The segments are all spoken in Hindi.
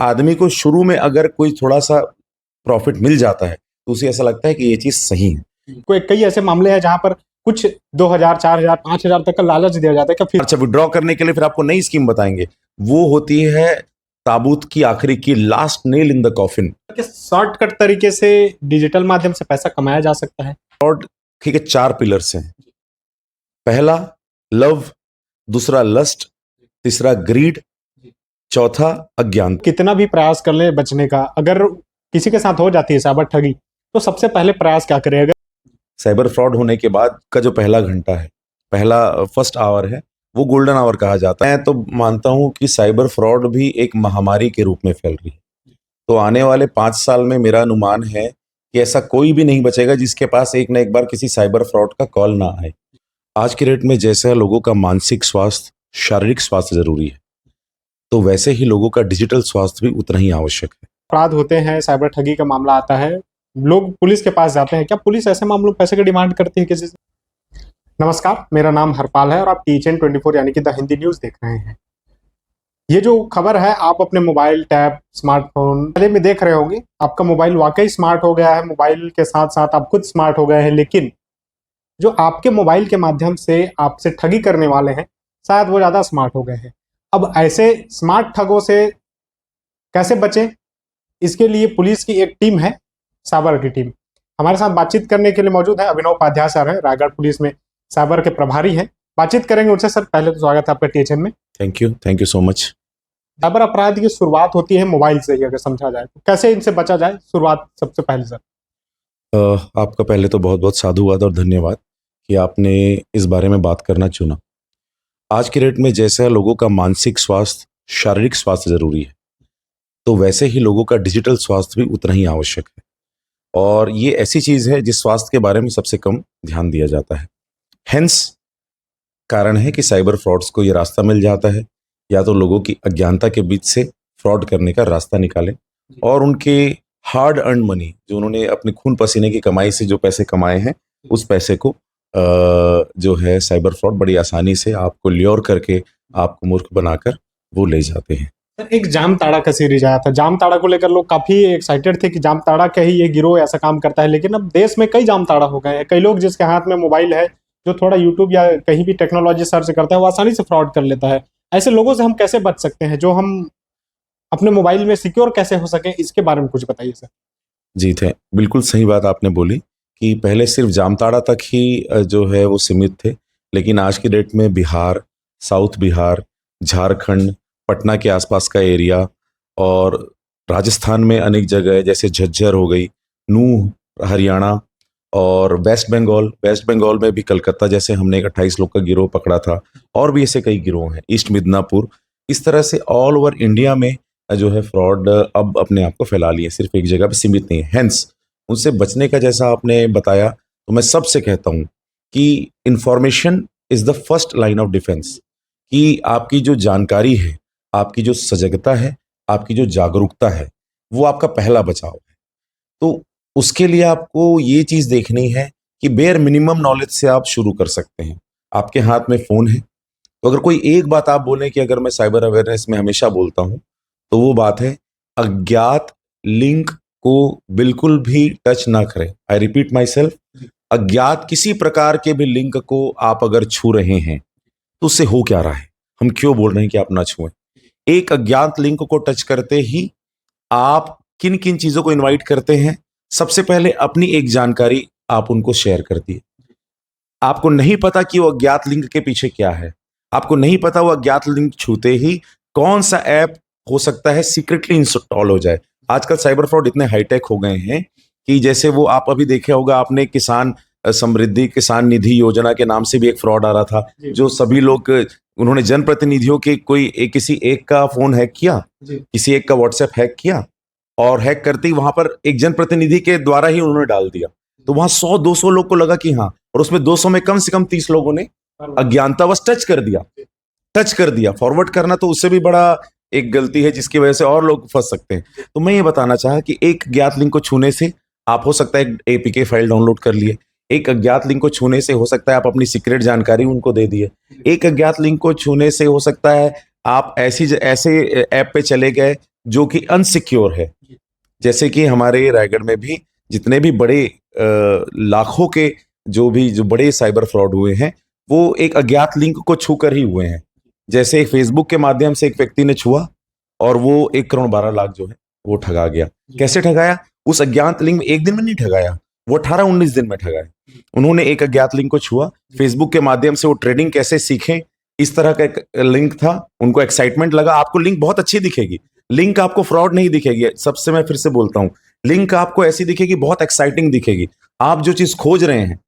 आदमी को शुरू में अगर कोई थोड़ा सा प्रॉफिट मिल जाता है तो उसे ऐसा लगता है कि ये चीज सही है। कोई कई ऐसे मामले हैं जहां पर कुछ 2000, 4000, 5000 तक का लालच दिया जाता है कि फिर अच्छा, विड्रॉ करने के लिए फिर आपको नई स्कीम बताएंगे, वो होती है ताबूत की आखिरी की, last nail in the coffin. Shortcut तरीके से डिजिटल माध्यम से पैसा कमाया जा सकता है। और ठीक है, 4 पिलर्स हैं। पहला लव, दूसरा लस्ट, तीसरा ग्रीड, चौथा अज्ञान। कितना भी प्रयास कर ले बचने का, अगर किसी के साथ हो जाती है साइबर ठगी, तो सबसे पहले प्रयास क्या करेगा? साइबर फ्रॉड होने के बाद का जो पहला घंटा है, पहला फर्स्ट आवर है, वो गोल्डन आवर कहा जाता है। मैं तो मानता हूं कि साइबर फ्रॉड भी एक महामारी के रूप में फैल रही है। तो आने वाले 5 साल में मेरा अनुमान है कि ऐसा कोई भी नहीं बचेगा जिसके पास एक ना एक बार किसी साइबर फ्रॉड का कॉल ना आए। आज की डेट में जैसे लोगों का मानसिक स्वास्थ्य, शारीरिक स्वास्थ्य जरूरी है, तो वैसे ही लोगों का डिजिटल स्वास्थ्य भी उतना ही आवश्यक है। अपराध होते हैं, साइबर ठगी का मामला आता है, लोग पुलिस के पास जाते हैं। क्या पुलिस ऐसे मामलों में पैसे की डिमांड करती है किसी से? नमस्कार, मेरा नाम हरपाल है और आप THN 24 यानी कि द हिंदी न्यूज देख रहे हैं। ये जो खबर है, आप अपने मोबाइल, टैब, स्मार्टफोन में देख रहे होंगे। आपका मोबाइल वाकई स्मार्ट हो गया है, मोबाइल के साथ साथ आप खुद स्मार्ट हो गए हैं, लेकिन जो आपके मोबाइल के माध्यम से आपसे ठगी करने वाले हैं, शायद वो ज्यादा स्मार्ट हो गए हैं। अब ऐसे स्मार्ट ठगों से कैसे बचें, इसके लिए पुलिस की एक टीम है, साइबर की टीम। हमारे साथ बातचीत करने के लिए मौजूद है अभिनव उपाध्याय सर हैं, रायगढ़ पुलिस में साइबर के प्रभारी हैं। बातचीत करेंगे उनसे। सर, पहले तो स्वागत है आपका THN में। Thank you so much. Cyber अपराध की शुरुआत होती है मोबाइल से ही, अगर समझा जाए तो कैसे इनसे बचा जाए, शुरुआत सबसे पहले सर। आपका पहले तो बहुत बहुत साधुवाद और धन्यवाद कि आपने इस बारे में बात करना चुना। आज की डेट में जैसा लोगों का मानसिक स्वास्थ्य, शारीरिक स्वास्थ्य जरूरी है, तो वैसे ही लोगों का डिजिटल स्वास्थ्य भी उतना ही आवश्यक है। और ये ऐसी चीज है जिस स्वास्थ्य के बारे में सबसे कम ध्यान दिया जाता है। हेंस कारण है कि साइबर फ्रॉड्स को ये रास्ता मिल जाता है, या तो लोगों की अज्ञानता के बीच से फ्रॉड करने का रास्ता निकालें और उनके हार्ड अर्न मनी, जो उन्होंने अपने खून पसीने की कमाई से जो पैसे कमाए हैं, उस पैसे को जो है साइबर फ्रॉड बड़ी आसानी से आपको ल्योर करके, आपको मूर्ख बनाकर वो ले जाते हैं। एक जामताड़ा का सीरीज आया था, जामताड़ा को लेकर लोग काफी एक्साइटेड थे कि जामताड़ा का ही ये गिरोह ऐसा काम करता है, लेकिन अब देश में कई जामताड़ा हो गए हैं। कई लोग जिसके हाथ में मोबाइल है, जो थोड़ा यूट्यूब या कहीं भी टेक्नोलॉजी सर्च करता है, वो आसानी से फ्रॉड कर लेता है। ऐसे लोगों से हम कैसे बच सकते हैं, जो हम अपने मोबाइल में सिक्योर कैसे हो सके, इसके बारे में कुछ बताइए सर। जी थे, बिल्कुल सही बात आपने बोली कि पहले सिर्फ जामताड़ा तक ही जो है वो सीमित थे, लेकिन आज की डेट में बिहार, साउथ बिहार, झारखंड, पटना के आसपास का एरिया और राजस्थान में अनेक जगह जैसे झज्जर हो गई, नूह हरियाणा, और वेस्ट बंगाल में भी कलकत्ता जैसे हमने एक 28 लोग का गिरोह पकड़ा था, और भी ऐसे कई गिरोह हैं, ईस्ट मिदनापुर। इस तरह से ऑल ओवर इंडिया में जो है फ्रॉड अब अपने आप को फैला लिए, सिर्फ एक जगह पे सीमित नहीं है। हेंस उनसे बचने का जैसा आपने बताया, तो मैं सबसे कहता हूँ कि information is the first line of defence. कि आपकी जो जानकारी है, आपकी जो सजगता है, आपकी जो जागरूकता है, वो आपका पहला बचाव है। तो उसके लिए आपको ये चीज देखनी है कि बेयर मिनिमम नॉलेज से आप शुरू कर सकते हैं। आपके हाथ में फोन है, तो अगर कोई एक बात आप बोलें कि अगर मैं साइबर अवेयरनेस में हमेशा बोलता हूं, तो वो बात है अज्ञात लिंक को बिल्कुल भी टच ना करें। आई रिपीट माई सेल्फ, अज्ञात किसी प्रकार के भी लिंक को आप अगर छू रहे हैं तो उससे हो क्या रहा है, हम क्यों बोल रहे हैं कि आप ना छुएं। एक अज्ञात लिंक को टच करते ही आप किन किन चीजों को इनवाइट करते हैं, सबसे पहले अपनी एक जानकारी आप उनको शेयर करती है। आपको नहीं पता कि वो अज्ञात लिंक के पीछे क्या है, आपको नहीं पता वो अज्ञात लिंक छूते ही कौन सा ऐप हो सकता है सीक्रेटली इंस्टॉल हो जाए। आजकल साइबर फ्रॉड इतने हाईटेक हो गए हैं कि जैसे वो आप अभी देखे होगा आपने, किसान समृद्धि किसान निधि योजना के नाम से भी एक फ्रॉड आ रहा था, जो सभी लोग, उन्होंने जनप्रतिनिधियों के किसी एक का फोन हैक किया, किसी एक का व्हाट्सएप हैक किया, और हैक करते ही वहां पर एक जनप्रतिनिधि के द्वारा ही उन्होंने डाल दिया। तो वहां 100-200 लोग को लगा कि हाँ, और उसमें 200 में कम से कम 30 लोगों ने अज्ञानतावश टच कर दिया। फॉरवर्ड करना तो उससे भी बड़ा एक गलती है जिसकी वजह से और लोग फंस सकते हैं। तो मैं ये बताना चाहा कि एक अज्ञात लिंक को छूने से आप हो सकता है एक APK फाइल डाउनलोड कर लिए, एक अज्ञात लिंक को छूने से हो सकता है आप अपनी सीक्रेट जानकारी उनको दे दिए, एक अज्ञात लिंक को छूने से हो सकता है आप ऐसे ऐप पे चले गए जो कि अनसिक्योर है। जैसे कि हमारे रायगढ़ में भी जितने भी बड़े लाखों के जो बड़े साइबर फ्रॉड हुए हैं, वो एक अज्ञात लिंक को छूकर ही हुए हैं। जैसे फेसबुक के माध्यम से एक व्यक्ति ने छुआ और वो 1,12,00,000 जो है वो ठगा गया। कैसे ठगाया? उस अज्ञात लिंक में एक दिन में नहीं ठगाया, वो 18-19 दिन में ठगाया। उन्होंने एक अज्ञात लिंक को छुआ, फेसबुक के माध्यम से वो ट्रेडिंग कैसे सीखें, इस तरह का एक लिंक था। उनको एक्साइटमेंट लगा, आपको लिंक बहुत अच्छी दिखेगी, लिंक आपको फ्रॉड नहीं दिखेगी। सबसे मैं फिर से बोलता हूं, लिंक आपको ऐसी दिखेगी, बहुत एक्साइटिंग दिखेगी। आप जो चीज खोज रहे हैं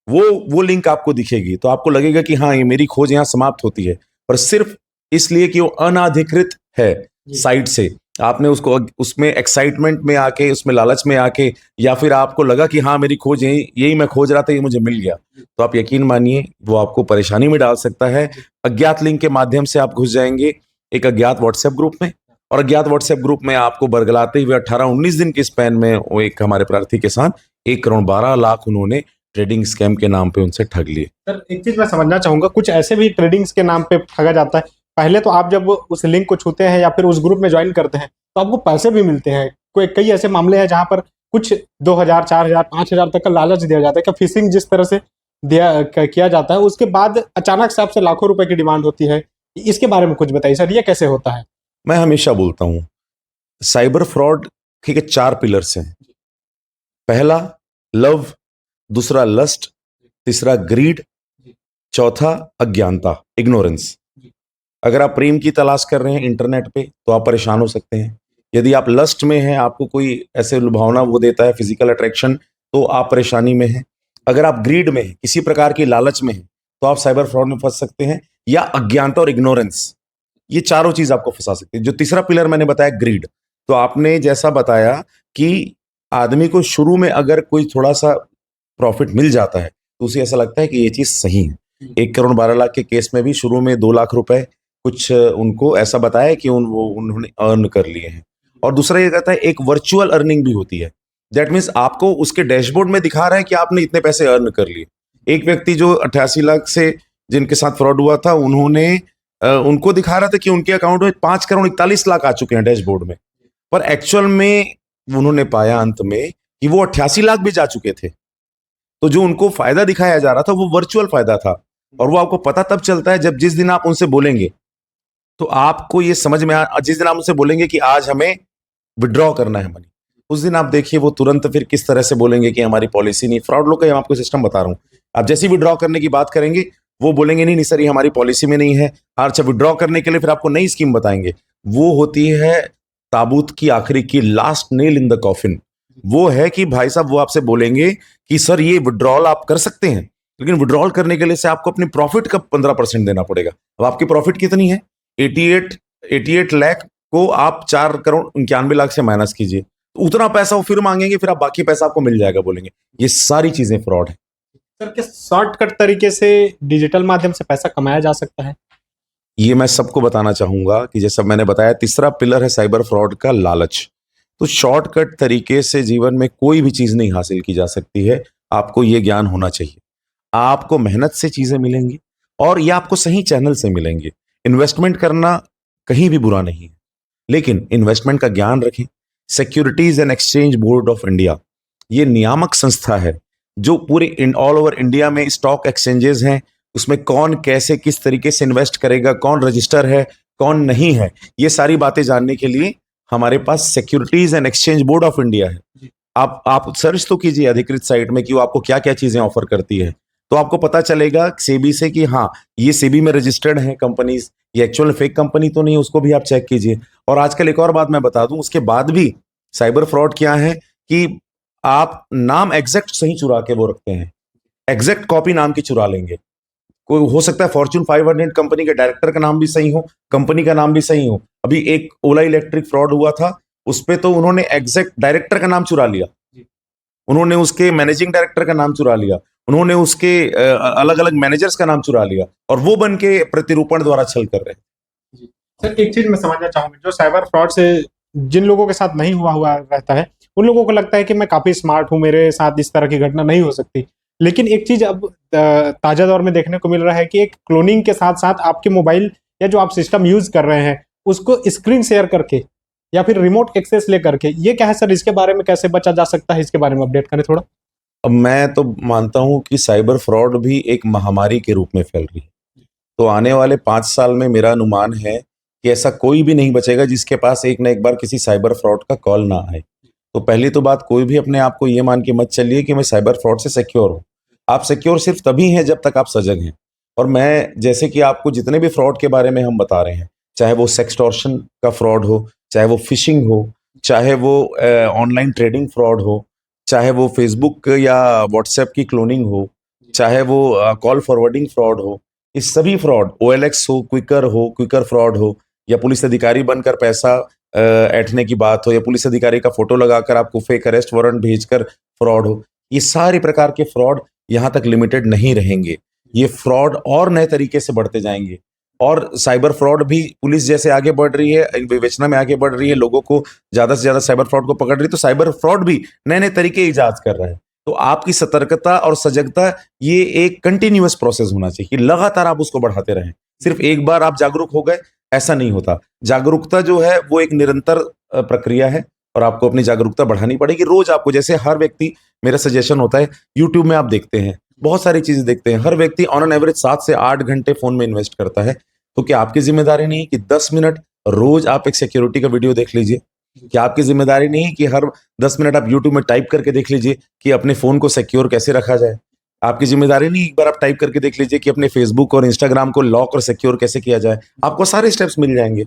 वो लिंक आपको दिखेगी, तो आपको लगेगा कि हाँ, ये मेरी खोज यहाँ समाप्त होती है। पर सिर्फ इसलिए कि वो अनाधिकृत है साइट से, आपने उसको उसमें एक्साइटमेंट में आके, उसमें लालच में आके, या फिर आपको लगा कि हाँ मेरी खोज यही मैं खोज रहा था, ये मुझे मिल गया, तो आप यकीन मानिए वो आपको परेशानी में डाल सकता है। अज्ञात लिंक के माध्यम से आप घुस जाएंगे एक अज्ञात व्हाट्सएप ग्रुप में, और अज्ञात व्हाट्सएप ग्रुप में आपको बरगलाते हुए 18-19 दिन के स्पैन में वो एक हमारे प्रार्थी के साथ 1,12,00,000 उन्होंने ट्रेडिंग स्कैम के नाम पे उनसे ठग लिए। सर एक चीज मैं समझना चाहूंगा, कुछ ऐसे भी ट्रेडिंग्स के नाम पे ठगा जाता है। पहले तो आप जब उस लिंक को छूते हैं या फिर उस ग्रुप में ज्वाइन करते हैं तो आपको पैसे भी मिलते हैं। कई ऐसे मामले हैं जहां पर कुछ 2,000, 4,000, 5,000 तक का लालच दिया जाता है। क्या फिशिंग जिस तरह से किया जाता है, उसके बाद अचानक से आपसे लाखों रुपए की डिमांड होती है, इसके बारे में कुछ बताइए सर, ये कैसे होता है? मैं हमेशा बोलता हूं, साइबर फ्रॉड के 4 पिलर्स हैं। पहला लव, दूसरा लस्ट, तीसरा ग्रीड, चौथा अज्ञानता, इग्नोरेंस। अगर आप प्रेम की तलाश कर रहे हैं इंटरनेट पे तो आप परेशान हो सकते हैं। यदि आप लस्ट में हैं, आपको कोई ऐसे लुभावना वो देता है, फिजिकल अट्रैक्शन, तो आप परेशानी में हैं। अगर आप ग्रीड में हैं, किसी प्रकार की लालच में हैं, तो आप साइबर फ्रॉड में फंस सकते हैं। या अज्ञानता और इग्नोरेंस, ये चारों चीज आपको फंसा सकती है। जो तीसरा पिलर मैंने बताया ग्रीड, तो आपने जैसा बताया कि आदमी को शुरू में अगर कोई थोड़ा सा प्रॉफिट मिल जाता है तो उसे ऐसा लगता है कि ये चीज सही है। 1,12,00,000 के केस में भी शुरू में 2 लाख रुपए कुछ उनको ऐसा बताया कि उन्होंने अर्न कर लिए हैं। और दूसरा ये कहता है एक वर्चुअल अर्निंग भी होती है। दैट मीन्स आपको उसके डैशबोर्ड में दिखा रहा है कि आपने इतने पैसे अर्न कर लिए। एक व्यक्ति जो 88 लाख से जिनके साथ फ्रॉड हुआ था, उन्होंने उनको दिखा रहा था कि उनके अकाउंट में 5,41,00,000 आ चुके हैं डैशबोर्ड में, पर एक्चुअल में उन्होंने पाया अंत में कि वो 88 लाख भी जा चुके थे। तो जो उनको फायदा दिखाया जा रहा था वो वर्चुअल फायदा था, और वो आपको पता तब चलता है जब जिस दिन आप उनसे बोलेंगे तो आपको ये समझ में जिस दिन आप उनसे बोलेंगे कि आज हमें विड्रॉ करना है मनी, उस दिन आप देखिए वो तुरंत फिर किस तरह से बोलेंगे कि हमारी पॉलिसी नहीं। फ्रॉड लोग का मैं आपको सिस्टम बता रहा हूं, आप जैसे विड्रॉ करने की बात करेंगे वो बोलेंगे नहीं सर ये हमारी पॉलिसी में नहीं है। अच्छा, विड्रॉ करने के लिए फिर आपको नई स्कीम बताएंगे। वो होती है ताबूत की आखिरी की, last nail in the coffin. वो है कि भाई साहब वो आपसे बोलेंगे कि सर ये विड्रॉल आप कर सकते हैं, लेकिन विड्रॉल करने के लिए से आपको अपनी प्रॉफिट का 15% देना पड़ेगा। अब आपकी प्रॉफिट कितनी है? 88 लाख को आप 4,91,00,000 से माइनस कीजिए, तो उतना पैसा वो फिर मांगेंगे, फिर आप बाकी पैसा आपको मिल जाएगा बोलेंगे। ये सारी चीजें फ्रॉड है। सर किस शॉर्टकट तरीके से डिजिटल माध्यम से पैसा कमाया जा सकता है? ये मैं सबको बताना चाहूंगा कि जैसा मैंने बताया, तीसरा पिलर है साइबर फ्रॉड का लालच। तो शॉर्टकट तरीके से जीवन में कोई भी चीज नहीं हासिल की जा सकती है। आपको ये ज्ञान होना चाहिए। आपको मेहनत से चीजें मिलेंगी और ये आपको सही चैनल से मिलेंगे। इन्वेस्टमेंट करना कहीं भी बुरा नहीं है, लेकिन इन्वेस्टमेंट का ज्ञान रखें। Securities and Exchange Board of India ये नियामक संस्था है जो पूरे ऑल ओवर इंडिया में स्टॉक एक्सचेंजेस हैं, उसमें कौन कैसे किस तरीके से इन्वेस्ट करेगा, कौन रजिस्टर है कौन नहीं है, ये सारी बातें जानने के लिए हमारे पास Securities and Exchange Board of India है। आप सर्च तो कीजिए अधिकृत साइट में कि वो आपको क्या क्या चीजें ऑफर करती है, तो आपको पता चलेगा सेबी से कि हाँ ये सेबी में रजिस्टर्ड है कंपनीज, ये एक्चुअल फेक कंपनी तो नहीं, उसको भी आप चेक कीजिए। और आजकल एक और बात मैं बता दूं, उसके बाद भी साइबर फ्रॉड क्या है कि आप नाम एग्जैक्ट सही चुरा के वो रखते हैं, एग्जैक्ट कॉपी नाम की चुरा लेंगे। कोई हो सकता है फॉर्च्यून 500 कंपनी के डायरेक्टर का नाम भी सही हो, कंपनी का नाम भी सही हो। अभी एक ओला इलेक्ट्रिक फ्रॉड हुआ था, उसपे तो उन्होंने एग्जैक्ट डायरेक्टर का नाम चुरा लिया, उन्होंने उसके मैनेजिंग डायरेक्टर का नाम चुरा लिया, उन्होंने उसके अलग अलग मैनेजर्स का नाम चुरा लिया, और वो बन के प्रतिरूपण द्वारा छल कर रहे हैं। सर एक चीज मैं समझना चाहूंगा, जो साइबर फ्रॉड से जिन लोगों के साथ नहीं हुआ रहता है उन लोगों को लगता है कि मैं काफी स्मार्ट हूं, मेरे साथ इस तरह की घटना नहीं हो सकती। लेकिन एक चीज अब ताजा दौर में देखने को मिल रहा है कि एक क्लोनिंग के साथ साथ आपके मोबाइल या जो आप सिस्टम यूज कर रहे हैं उसको स्क्रीन शेयर करके या फिर रिमोट एक्सेस लेकर के, ये क्या है सर? इसके बारे में कैसे बचा जा सकता है? इसके बारे में अपडेट करें थोड़ा। अब मैं तो मानता हूं कि साइबर फ्रॉड भी एक महामारी के रूप में फैल रही है। तो आने वाले 5 साल में मेरा अनुमान है कि ऐसा कोई भी नहीं बचेगा जिसके पास एक ना एक बार किसी साइबर फ्रॉड का कॉल ना आए। तो पहली तो बात, कोई भी अपने आप को ये मान के मत चलिए कि मैं साइबर फ्रॉड से सिक्योर हूँ। आप सिक्योर सिर्फ तभी हैं जब तक आप सजग हैं। और मैं जैसे कि आपको जितने भी फ्रॉड के बारे में हम बता रहे हैं, चाहे वो सेक्सटॉर्शन का फ्रॉड हो, चाहे वो फिशिंग हो, चाहे वो ऑनलाइन ट्रेडिंग फ्रॉड हो, चाहे वो फेसबुक या व्हाट्सएप की क्लोनिंग हो, चाहे वो कॉल फॉरवर्डिंग फ्रॉड हो, ये सभी फ्रॉड, ओएलएक्स हो, क्विकर फ्रॉड हो, या पुलिस अधिकारी बनकर पैसा ऐंठने की बात हो, या पुलिस अधिकारी का फोटो लगाकर आपको फेक अरेस्ट वारंट भेजकर फ्रॉड हो, ये सारे प्रकार के फ्रॉड यहाँ तक लिमिटेड नहीं रहेंगे। ये फ्रॉड और नए तरीके से बढ़ते जाएंगे। और साइबर फ्रॉड भी पुलिस जैसे आगे बढ़ रही है, विवेचना में आगे बढ़ रही है, लोगों को ज्यादा से ज्यादा साइबर फ्रॉड को पकड़ रही है, तो साइबर फ्रॉड भी नए नए तरीके इजाद कर रहा है। तो आपकी सतर्कता और सजगता, ये एक कंटिन्यूअस प्रोसेस होना चाहिए कि लगातार आप उसको बढ़ाते रहें। सिर्फ एक बार आप जागरूक हो गए, ऐसा नहीं होता। जागरूकता जो है वो एक निरंतर प्रक्रिया है, और आपको अपनी जागरूकता बढ़ानी पड़ेगी। रोज आपको, जैसे हर व्यक्ति, मेरा सजेशन होता है, यूट्यूब में आप देखते हैं, बहुत सारी चीजें देखते हैं, हर व्यक्ति ऑन एन एवरेज 7 से 8 घंटे फोन में इन्वेस्ट करता है। तो क्या आपकी जिम्मेदारी नहीं है कि 10 मिनट रोज आप एक सिक्योरिटी का वीडियो देख लीजिए? क्या आपकी जिम्मेदारी नहीं है कि हर 10 मिनट आप यूट्यूब में टाइप करके देख लीजिए कि अपने फोन को सिक्योर कैसे रखा जाए? आपकी जिम्मेदारी नहीं, एक बार आप टाइप करके देख लीजिए कि अपने फेसबुक और इंस्टाग्राम को लॉक और सिक्योर कैसे किया जाए? आपको सारे स्टेप्स मिल जाएंगे।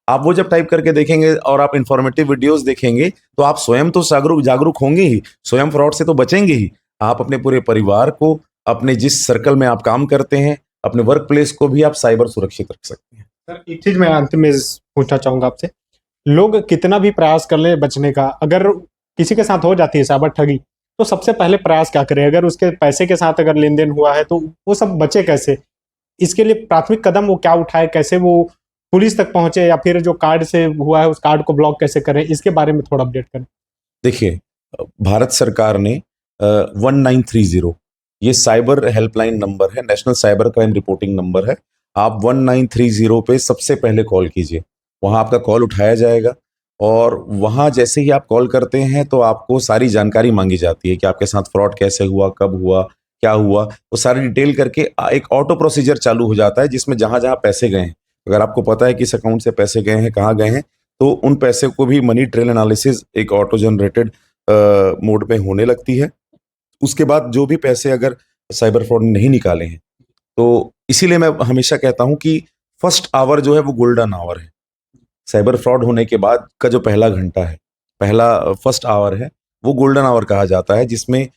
आप वो जब टाइप करके देखेंगे और आप इंफॉर्मेटिव वीडियोस देखेंगे, तो आप स्वयं तो जागरूक जागरूक होंगे ही, स्वयं फ्रॉड से तो बचेंगे ही। आप अपने पूरे परिवार को, अपने जिस सर्कल में आप काम करते हैं, अपने वर्क प्लेस को भी आप साइबर सुरक्षित रख सकते हैं। सर एक चीज मैं अंत में पूछना चाहूंगा आपसे, लोग कितना भी प्रयास कर ले बचने का, अगर किसी के साथ हो जाती है साइबर ठगी, तो सबसे पहले प्रयास क्या करें? अगर उसके पैसे के साथ अगर लेन देन हुआ है तो वो सब बचे कैसे? इसके लिए प्राथमिक कदम वो क्या उठाए? कैसे वो पुलिस तक पहुंचे, या फिर जो कार्ड से हुआ है उस कार्ड को ब्लॉक कैसे करें? इसके बारे में थोड़ा अपडेट करें। देखिए, भारत सरकार ने 1930, ये साइबर हेल्पलाइन नंबर है, national cyber crime reporting number है। आप 1930 पे सबसे पहले कॉल कीजिए, वहां आपका कॉल उठाया जाएगा। और वहां जैसे ही आप कॉल करते हैं तो आपको सारी जानकारी मांगी जाती है कि आपके साथ फ्रॉड कैसे हुआ, कब हुआ, क्या हुआ, वो सारी डिटेल करके एक ऑटो प्रोसीजर चालू हो जाता है, जिसमें जहां जहां पैसे गए हैं, अगर आपको पता है कि इस अकाउंट से पैसे गए हैं, कहाँ गए हैं, तो उन पैसे को भी मनी ट्रेल एनालिसिस एक ऑटो जनरेटेड मोड पे होने लगती है। उसके बाद जो भी पैसे अगर साइबर फ्रॉड ने नहीं निकाले हैं, तो इसीलिए मैं हमेशा कहता हूं कि फर्स्ट आवर जो है वो गोल्डन आवर है। साइबर फ्रॉड होने के बाद का जो पहला घंटा है, पहला फर्स्ट आवर है, वो गोल्डन आवर कहा जाता है, जिसमें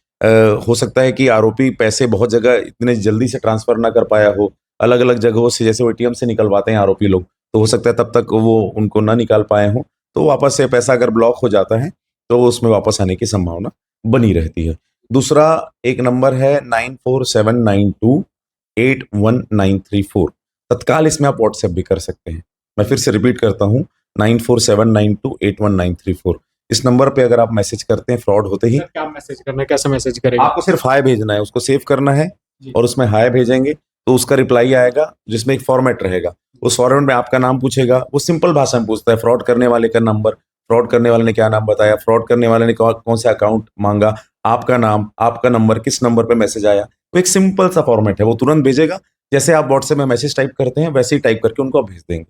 हो सकता है कि आरोपी पैसे बहुत जगह इतने जल्दी से ट्रांसफर ना कर पाया हो, अलग अलग जगहों से, जैसे एटीएम से निकलवाते हैं आरोपी लोग, तो हो सकता है तब तक वो उनको ना निकाल पाए हों, तो वापस से पैसा अगर ब्लॉक हो जाता है तो उसमें वापस आने की संभावना बनी रहती है। दूसरा एक नंबर है 9479281934। तत्काल इसमें आप व्हाट्सएप भी कर सकते हैं। मैं फिर से रिपीट करता हूँ, 9479281934। इस नंबर पे अगर आप मैसेज करते हैं फ्रॉड होते ही, सर क्या मैसेज करना है, कैसे मैसेज करेंगे? आपको सिर्फ हाय भेजना है, उसको सेव करना है, और उसमें हाय भेजेंगे तो उसका रिप्लाई आएगा, जिसमें एक फॉर्मेट रहेगा। उस फॉर्मेट में आपका नाम पूछेगा, वो सिंपल भाषा में पूछता है, फ्रॉड करने वाले का नंबर, फ्रॉड करने वाले ने क्या नाम बताया, फ्रॉड करने वाले ने कौन सा अकाउंट मांगा, आपका नाम, आपका नंबर, किस नंबर पे मैसेज आया। तो एक सिंपल सा फॉर्मेट है, वो तुरंत भेजेगा। जैसे आप व्हाट्सएप में मैसेज टाइप करते हैं, वैसे ही टाइप करके उनको आप भेज देंगे।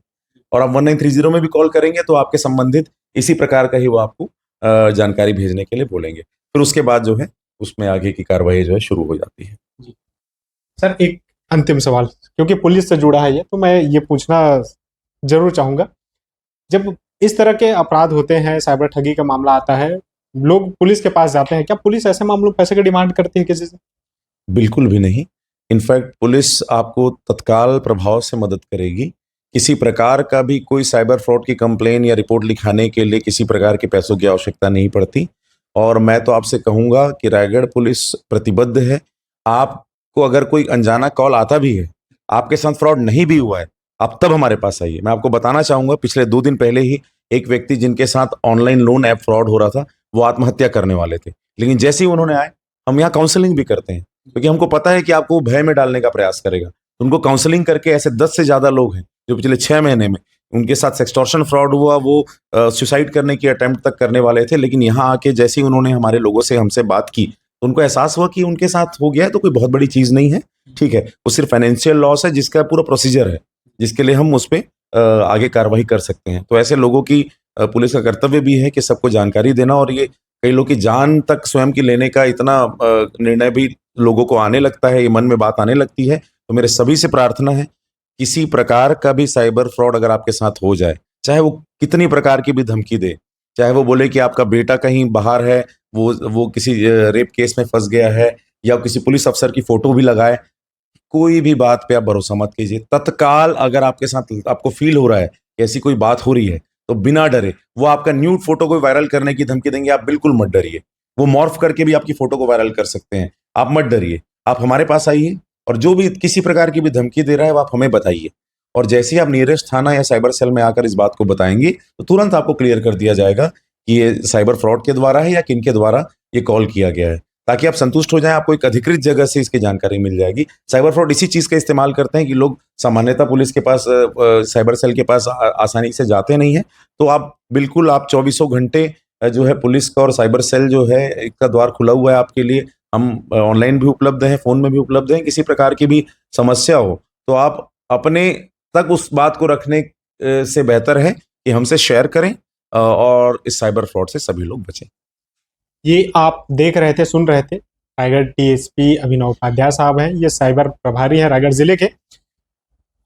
और आप 1930 में भी कॉल करेंगे तो आपके संबंधित इसी प्रकार का ही वो आपको जानकारी भेजने के लिए बोलेंगे। फिर उसके बाद जो है उसमें आगे की कार्रवाई जो है शुरू हो जाती है। सर एक अंतिम सवाल, क्योंकि पुलिस से जुड़ा है ये, तो मैं ये पूछना जरूर चाहूंगा, जब इस तरह के अपराध होते हैं, साइबर ठगी का मामला आता है, लोग पुलिस के पास जाते हैं, क्या पुलिस ऐसे मामलों में पैसे की डिमांड करती है किसी से? बिल्कुल भी नहीं। इनफैक्ट पुलिस आपको तत्काल प्रभाव से मदद करेगी। किसी प्रकार का भी कोई साइबर फ्रॉड की कंप्लेन या रिपोर्ट लिखाने के लिए किसी प्रकार के पैसों की आवश्यकता नहीं पड़ती। और मैं तो आपसे कहूंगा कि रायगढ़ पुलिस प्रतिबद्ध है। आपको अगर कोई अनजाना कॉल आता भी है, आपके साथ फ्रॉड नहीं भी हुआ है, आप तब हमारे पास आइए। मैं आपको बताना चाहूंगा, पिछले 2 दिन पहले ही एक व्यक्ति जिनके साथ ऑनलाइन लोन ऐप फ्रॉड हो रहा था, वो आत्महत्या करने वाले थे, लेकिन जैसे ही उन्होंने आए, हम यहाँ काउंसलिंग भी करते हैं, क्योंकि हमको पता है कि आपको भय में डालने का प्रयास करेगा। उनको काउंसलिंग करके, ऐसे 10 से ज्यादा लोग हैं जो पिछले 6 महीने में उनके साथ सेक्सटॉर्शन फ्रॉड हुआ, वो सुसाइड करने की अटेम्प्ट तक करने वाले थे, लेकिन यहाँ आके जैसे ही उन्होंने हमारे लोगों से हमसे बात की तो उनको एहसास हुआ कि उनके साथ हो गया है तो कोई बहुत बड़ी चीज़ नहीं है, ठीक है, वो सिर्फ फाइनेंशियल लॉस है जिसका पूरा प्रोसीजर है, जिसके लिए हम उस पर आगे कार्रवाई कर सकते हैं। तो ऐसे लोगों की पुलिस का कर्तव्य भी है कि सबको जानकारी देना, और ये कई लोग की जान तक स्वयं की लेने का इतना निर्णय भी लोगों को आने लगता है, ये मन में बात आने लगती है। तो मेरे सभी से प्रार्थना है, किसी प्रकार का भी साइबर फ्रॉड अगर आपके साथ हो जाए, चाहे वो कितनी प्रकार की भी धमकी दे, चाहे वो बोले कि आपका बेटा कहीं बाहर है, वो किसी रेप केस में फंस गया है, या किसी पुलिस अफसर की फोटो भी लगाए, कोई भी बात पे आप भरोसा मत कीजिए। तत्काल अगर आपके साथ आपको फील हो रहा है कि ऐसी कोई बात हो रही है, तो बिना डरे, वो आपका न्यूड फोटो को वायरल करने की धमकी देंगे, आप बिल्कुल मत डरिए। वो मॉर्फ करके भी आपकी फोटो को वायरल कर सकते हैं, आप मत डरिए। आप हमारे पास आइए, और जो भी किसी प्रकार की भी धमकी दे रहा है वो आप हमें बताइए, और जैसे ही आप नियरेस्ट थाना या साइबर सेल में आकर इस बात को बताएंगे तो तुरंत आपको क्लियर कर दिया जाएगा कि ये साइबर फ्रॉड के द्वारा है या किनके द्वारा ये कॉल किया गया है, ताकि आप संतुष्ट हो जाएं। आपको एक अधिकृत जगह से इसकी जानकारी मिल जाएगी। साइबर फ्रॉड इसी चीज का इस्तेमाल करते हैं कि लोग सामान्यतः पुलिस के पास, साइबर सेल के पास आसानी से जाते नहीं है। तो आप बिल्कुल, आप 24 घंटे जो है पुलिस का और साइबर सेल जो है इसका द्वार खुला हुआ है आपके लिए। हम ऑनलाइन भी उपलब्ध हैं, फोन में भी उपलब्ध हैं। किसी प्रकार की भी समस्या हो तो आप अपने तक उस बात को रखने से बेहतर है कि हमसे शेयर करें, और इस साइबर फ्रॉड से सभी लोग बचें। ये आप देख रहे थे, सुन रहे थे, रायगढ़ टीएसपी अभिनव उपाध्याय साहब हैं, ये साइबर प्रभारी हैं रायगढ़ जिले के।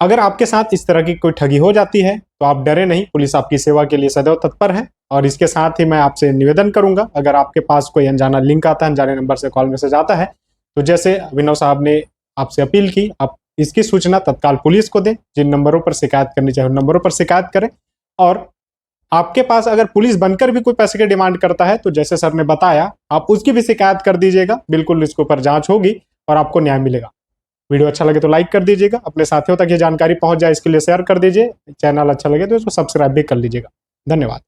अगर आपके साथ इस तरह की कोई ठगी हो जाती है तो आप डरे नहीं, पुलिस आपकी सेवा के लिए सदैव तत्पर है। और इसके साथ ही मैं आपसे निवेदन करूंगा, अगर आपके पास कोई अनजाना लिंक आता है, अनजाने नंबर से कॉल मैसेज आता है, तो जैसे अभिनव साहब ने आपसे अपील की, आप इसकी सूचना तत्काल पुलिस को दें। जिन नंबरों पर शिकायत करनी चाहिए उन नंबरों पर शिकायत करें। और आपके पास अगर पुलिस बनकर भी कोई पैसे की डिमांड करता है तो जैसे सर ने बताया, आप उसकी भी शिकायत कर दीजिएगा। बिल्कुल इसके ऊपर जांच होगी और आपको न्याय मिलेगा। वीडियो अच्छा लगे तो लाइक कर दीजिएगा, अपने साथियों तक ये जानकारी पहुंच जाए इसके लिए शेयर कर दीजिए। चैनल अच्छा लगे तो इसको सब्सक्राइब भी कर लीजिएगा। धन्यवाद।